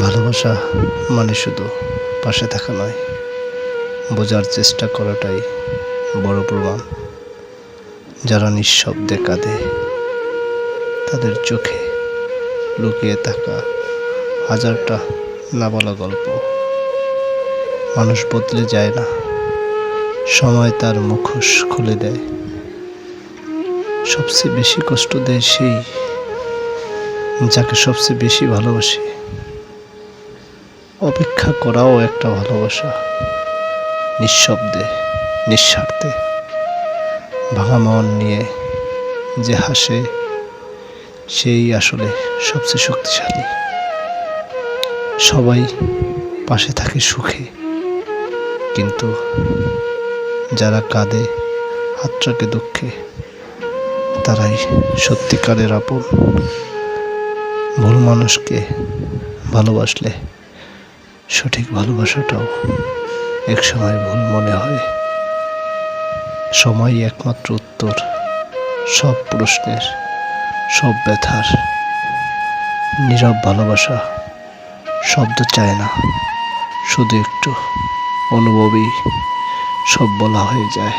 ভালোবাসা মানে শুধু পাশে থাকা নয়, বোঝার চেষ্টা করাটাই বড় প্রমাণ। যারা নিঃশব্দে কাঁদে, তাদের চোখে লুকিয়ে থাকা হাজারটা না বলা গল্প। মানুষ বদলে যায় না, সময় তার মুখোশ খুলে দেয়। সবচেয়ে বেশি কষ্ট দেয় সেই, যাকে সবচেয়ে বেশি ভালোবাসে। অপেক্ষা করাও একটা ভালোবাসা, নিঃশব্দে, নিঃস্বার্থে। ভাঙা মন নিয়ে যে হাসে, সেই আসলে সবচেয়ে শক্তিশালী। সবাই পাশে থাকে সুখে, কিন্তু যারা কাঁদে, হাত রাখে দুঃখে, তারাই সত্যিকারের আপন। ভুল মানুষকে ভালোবাসলে সঠিক ভালোবাসাটাও একসময় ভুল মনে হয়। সময়ই একমাত্র উত্তর সব প্রশ্নের, সব ব্যথার। নীরব ভালোবাসা শব্দ চায় না, শুধু একটু অনুভবই সব বলা হয়ে যায়।